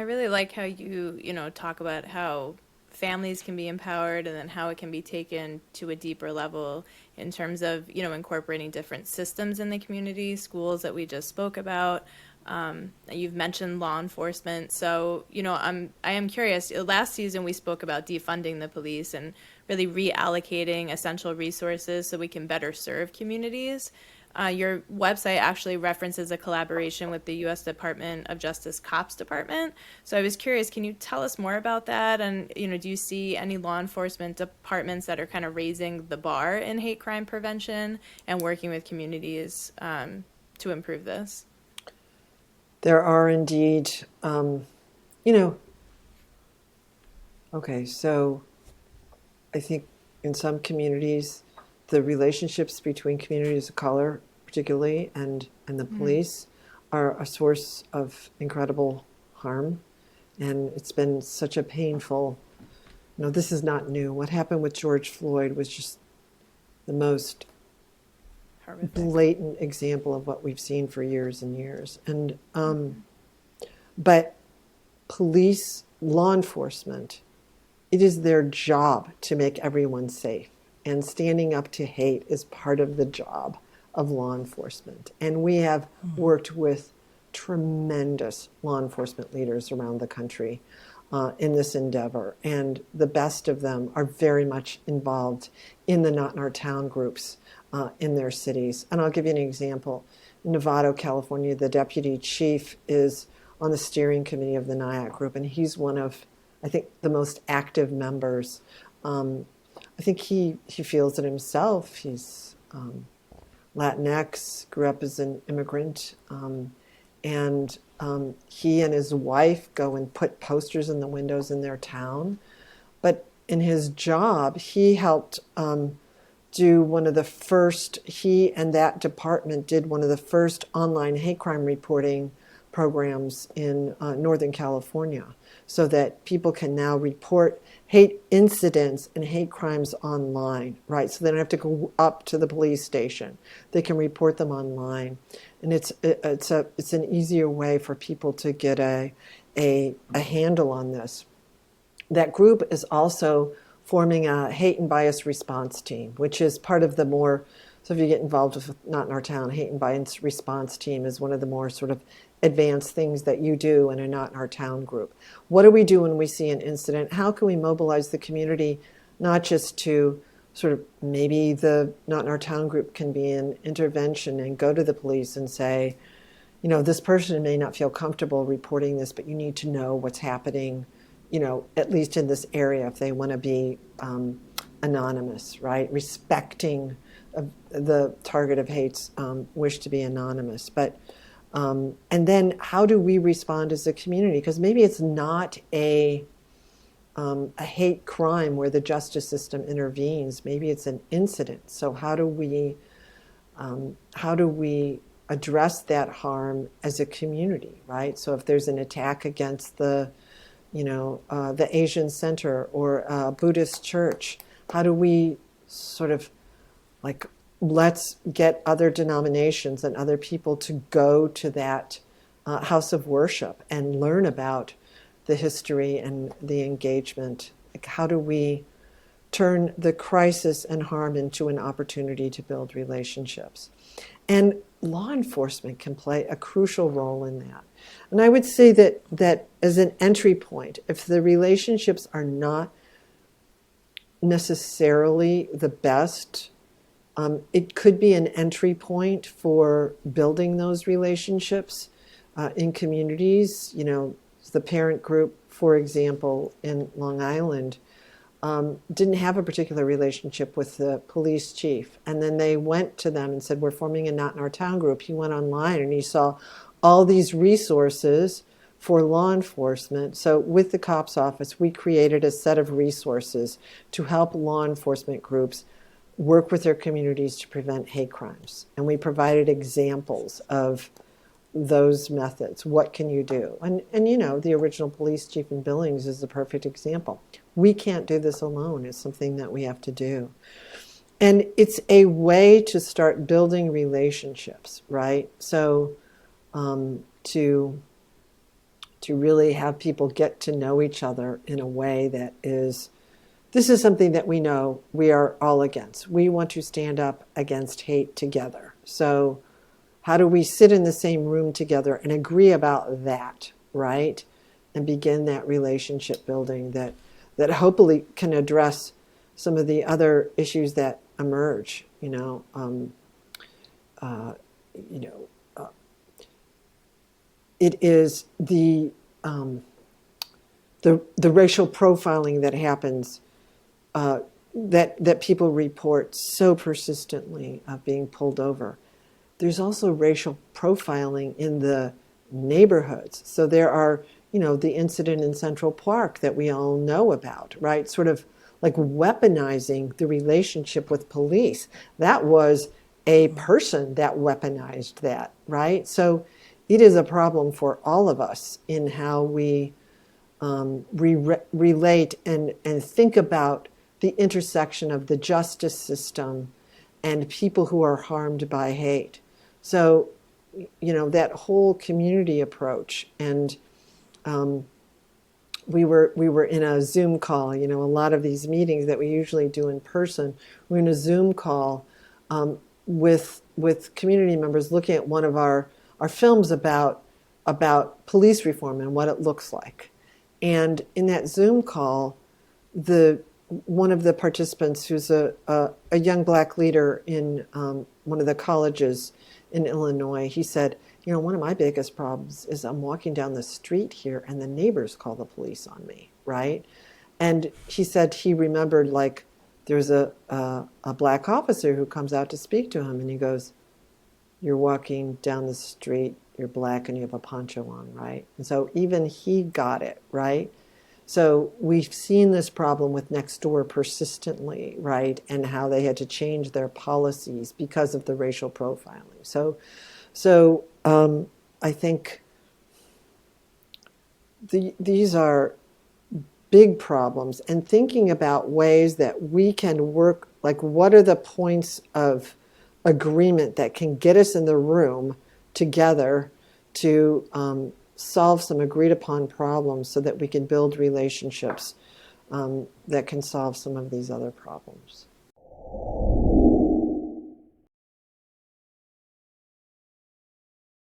really like how you talk about how families can be empowered and then how it can be taken to a deeper level in terms of, incorporating different systems in the community, schools that we just spoke about. You've mentioned law enforcement. So, I am curious. Last season we spoke about defunding the police and really reallocating essential resources so we can better serve communities. Your website actually references a collaboration with the U.S. Department of Justice Cops Department. So I was curious, can you tell us more about that? And, do you see any law enforcement departments that are kind of raising the bar in hate crime prevention and working with communities to improve this? There are indeed, you know, okay, so I think in some communities, the relationships between communities of color, particularly, and the police are a source of incredible harm. And it's been such a painful, this is not new. What happened with George Floyd was just the most Horrific. blatant example of what we've seen for years and years. But police, law enforcement, it is their job to make everyone safe. And standing up to hate is part of the job of law enforcement. And we have worked with tremendous law enforcement leaders around the country in this endeavor. And the best of them are very much involved in the Not in Our Town groups in their cities. And I'll give you an example. In Novato, California, the deputy chief is on the steering committee of the NIAC group, and he's one of, I think, the most active members. I think he feels it himself. He's Latinx, grew up as an immigrant, and he and his wife go and put posters in the windows in their town. But in his job, he helped do one of the first, he and that department did one of the first online hate crime reporting programs in Northern California, so that people can now report hate incidents and hate crimes online, right? So they don't have to go up to the police station. They can report them online. And it's an easier way for people to get a handle on this. That group is also forming a hate and bias response team, which is part of the more, so if you get involved with Not in Our Town, hate and bias response team is one of the more sort of advanced things that you do in a Not in Our Town group. What do we do when we see an incident? How can we mobilize the community, not just to sort of, maybe the Not in Our Town group can be an intervention and go to the police and say, this person may not feel comfortable reporting this, but you need to know what's happening, at least in this area, if they want to be anonymous, right? Respecting the target of hate's wish to be anonymous. But and then how do we respond as a community? Because maybe it's not a hate crime where the justice system intervenes. Maybe it's an incident. So how do we address that harm as a community, right? So if there's an attack against the Asian Center or a Buddhist church, how do we sort of let's get other denominations and other people to go to that house of worship and learn about the history and the engagement. How do we turn the crisis and harm into an opportunity to build relationships? And law enforcement can play a crucial role in that. And I would say that as an entry point, if the relationships are not necessarily the best, it could be an entry point for building those relationships in communities. The parent group, for example, in Long Island, didn't have a particular relationship with the police chief. And then they went to them and said, we're forming a Not in Our Town group. He went online and he saw all these resources for law enforcement. So with the COPS office, we created a set of resources to help law enforcement groups work with their communities to prevent hate crimes. And we provided examples of those methods. What can you do? And the original police chief in Billings is the perfect example. We can't do this alone. It's something that we have to do. And it's a way to start building relationships, right? So to to really have people get to know each other in a way that is, this is something that we know we are all against. We want to stand up against hate together. So how do we sit in the same room together and agree about that, right? And begin that relationship building that hopefully can address some of the other issues that emerge, you know, it is the racial profiling that happens, that people report so persistently of being pulled over. There's also racial profiling in the neighborhoods. So there are, the incident in Central Park that we all know about, right? Sort of like weaponizing the relationship with police. That was a person that weaponized that, right? So it is a problem for all of us in how we relate and think about the intersection of the justice system and people who are harmed by hate. So, that whole community approach. And we were in a Zoom call. A lot of these meetings that we usually do in person, we're in a Zoom call with community members looking at one of our films about police reform and what it looks like. And in that Zoom call, one of the participants, who's a young black leader in one of the colleges in Illinois, he said, one of my biggest problems is I'm walking down the street here and the neighbors call the police on me, right? And he said he remembered, like, there's a black officer who comes out to speak to him, and he goes, you're walking down the street, you're black, and you have a poncho on, right? And so even he got it, right? So we've seen this problem with Nextdoor persistently, right? And how they had to change their policies because of the racial profiling. So I think these are big problems, and thinking about ways that we can work, like what are the points of agreement that can get us in the room together to solve some agreed upon problems so that we can build relationships that can solve some of these other problems.